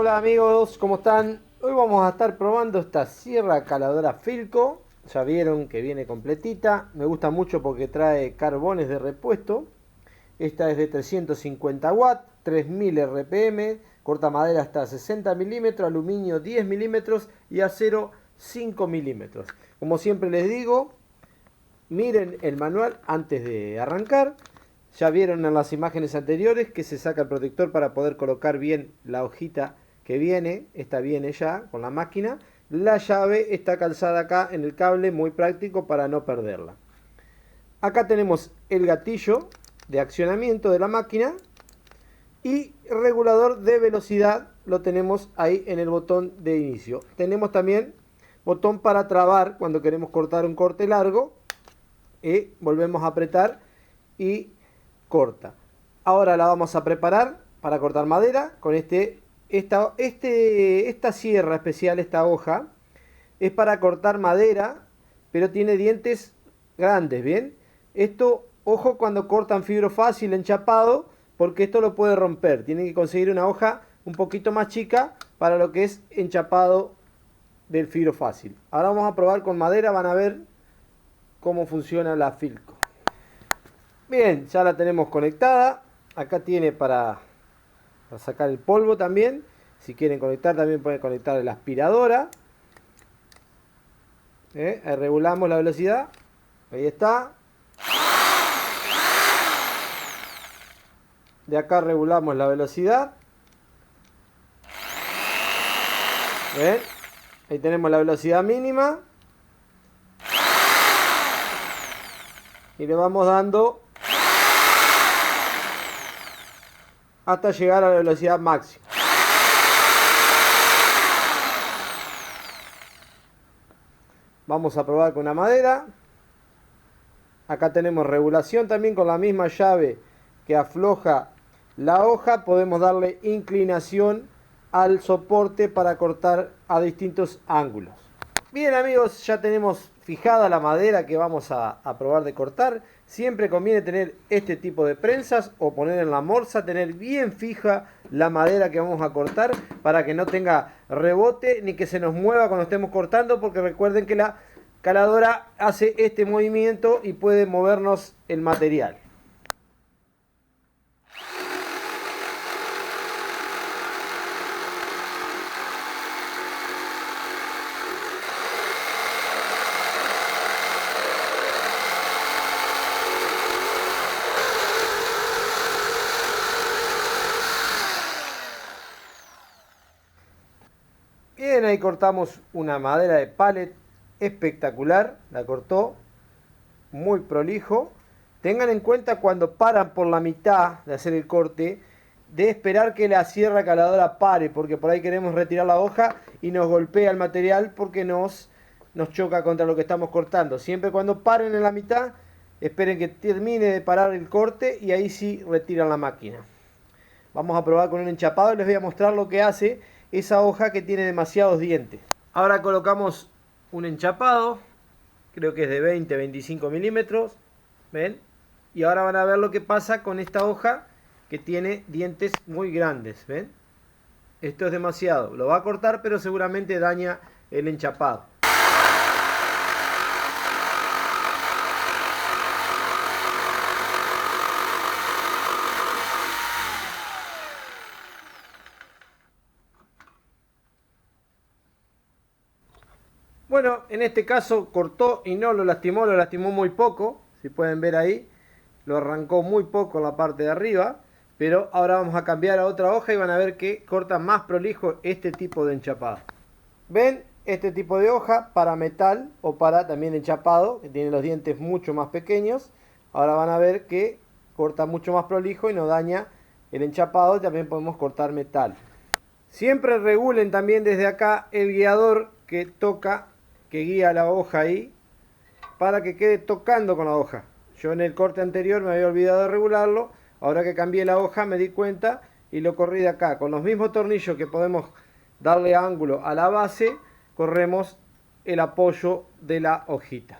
Hola amigos, ¿cómo están? Hoy vamos a estar probando esta sierra caladora Philco. Ya vieron que viene completita. Me gusta mucho porque trae carbones de repuesto. Esta es de 350 watts, 3000 RPM, corta madera hasta 60 milímetros, aluminio 10 milímetros y acero 5 milímetros. Como siempre les digo, miren el manual antes de arrancar. Ya vieron en las imágenes anteriores que se saca el protector para poder colocar bien la hojita que viene. Esta viene ya con la máquina. La llave está calzada acá en el cable, muy práctico para no perderla. Acá tenemos el gatillo de accionamiento de la máquina y regulador de velocidad lo tenemos ahí en el botón de inicio. Tenemos también botón para trabar cuando queremos cortar un corte largo. Volvemos a apretar y corta. Ahora la vamos a preparar para cortar madera con esta sierra especial, esta hoja. Es para cortar madera, pero tiene dientes grandes, ¿bien? Esto, ojo cuando cortan fibro fácil enchapado, porque esto lo puede romper. Tienen que conseguir una hoja un poquito más chica para lo que es enchapado del fibro fácil. Ahora vamos a probar con madera, van a ver cómo funciona la Philco. Bien, ya la tenemos conectada. Acá tiene para sacar el polvo también. Si quieren conectar, también pueden conectar la aspiradora. Ahí regulamos la velocidad. Ahí está. De acá regulamos la velocidad. ¿Ven? Ahí tenemos la velocidad mínima. Y le vamos dando hasta llegar a la velocidad máxima. Vamos a probar con la madera. Acá tenemos regulación también con la misma llave que afloja la hoja. Podemos darle inclinación al soporte para cortar a distintos ángulos. Bien amigos, ya tenemos fijada la madera que vamos a probar de cortar. Siempre conviene tener este tipo de prensas o poner en la morsa, tener bien fija la madera que vamos a cortar para que no tenga rebote ni que se nos mueva cuando estemos cortando, porque recuerden que la caladora hace este movimiento y puede movernos el material. Bien, ahí cortamos una madera de pallet espectacular, la cortó muy prolijo. Tengan en cuenta cuando paran por la mitad de hacer el corte, de esperar que la sierra caladora pare, porque por ahí queremos retirar la hoja y nos golpea el material porque nos choca contra lo que estamos cortando. Siempre cuando paren en la mitad, esperen que termine de parar el corte y ahí sí retiran la máquina. Vamos a probar con un enchapado y les voy a mostrar lo que hace esa hoja que tiene demasiados dientes. Ahora colocamos un enchapado, creo que es de 20-25 milímetros, ¿ven? Y ahora van a ver lo que pasa con esta hoja que tiene dientes muy grandes, ¿ven? Esto es demasiado, lo va a cortar pero seguramente daña el enchapado. Bueno, en este caso cortó y no lo lastimó muy poco. Si pueden ver ahí, lo arrancó muy poco la parte de arriba. Pero ahora vamos a cambiar a otra hoja y van a ver que corta más prolijo este tipo de enchapado. ¿Ven? Este tipo de hoja para metal o para también enchapado, que tiene los dientes mucho más pequeños. Ahora van a ver que corta mucho más prolijo y no daña el enchapado. También podemos cortar metal. Siempre regulen también desde acá el guiador que toca, que guía la hoja ahí, para que quede tocando con la hoja. Yo en el corte anterior me había olvidado de regularlo, ahora que cambié la hoja me di cuenta y lo corrí de acá. Con los mismos tornillos que podemos darle ángulo a la base, corremos el apoyo de la hojita.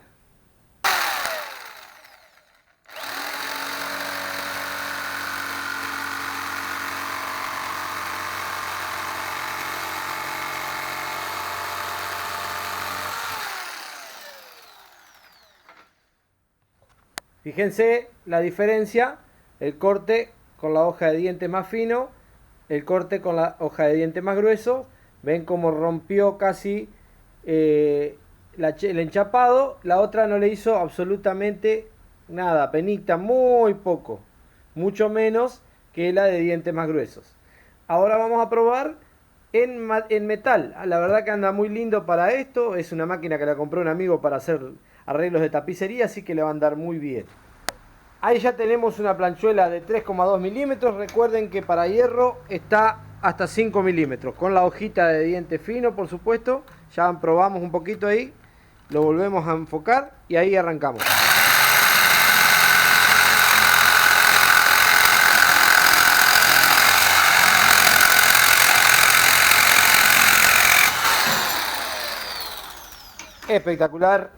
Fíjense la diferencia, el corte con la hoja de diente más fino, el corte con la hoja de diente más grueso. Ven cómo rompió casi el enchapado. La otra no le hizo absolutamente nada, penita, muy poco, mucho menos que la de dientes más gruesos. Ahora vamos a probar en metal. La verdad que anda muy lindo para esto. Es una máquina que la compró un amigo para hacer arreglos de tapicería, así que le va a andar muy bien. Ahí ya tenemos una planchuela de 3,2 milímetros. Recuerden que para hierro está hasta 5 milímetros. Con la hojita de diente fino, por supuesto. Ya probamos un poquito ahí. Lo volvemos a enfocar y ahí arrancamos. Espectacular.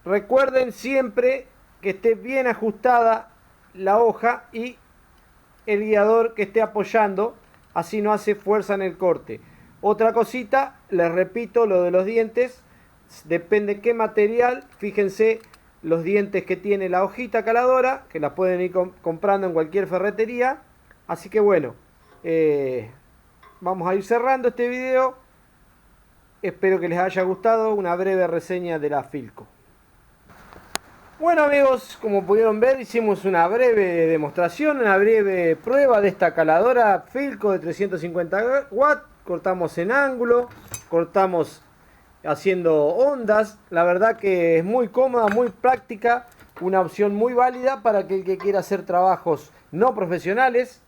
Recuerden siempre que esté bien ajustada la hoja y el guiador que esté apoyando, así no hace fuerza en el corte. Otra cosita, les repito, lo de los dientes, depende qué material. Fíjense los dientes que tiene la hojita caladora, que la pueden ir comprando en cualquier ferretería. Así que bueno, vamos a ir cerrando este video. Espero que les haya gustado una breve reseña de la Filco. Bueno amigos, como pudieron ver, hicimos una breve demostración, una breve prueba de esta caladora Filco de 350 watts. Cortamos en ángulo, cortamos haciendo ondas. La verdad que es muy cómoda, muy práctica, una opción muy válida para aquel que quiera hacer trabajos no profesionales,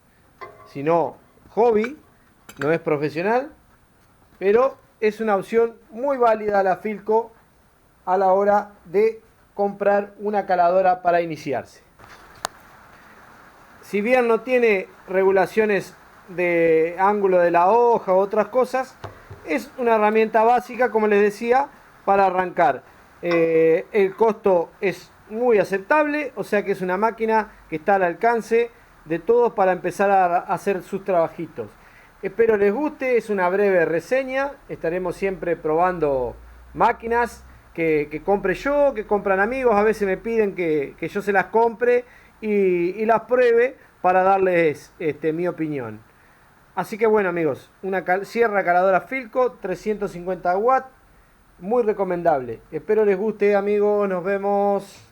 sino hobby, no es profesional, pero es una opción muy válida la Filco a la hora de comprar una caladora para iniciarse. Si bien no tiene regulaciones de ángulo de la hoja u otras cosas, es una herramienta básica, como les decía, para arrancar. El costo es muy aceptable, o sea que es una máquina que está al alcance de todos para empezar a hacer sus trabajitos. Espero les guste, es una breve reseña, estaremos siempre probando máquinas que compre yo, que compran amigos, a veces me piden que yo se las compre y las pruebe para darles mi opinión. Así que bueno amigos, una sierra caladora Filco 350 watts, muy recomendable. Espero les guste amigos, nos vemos.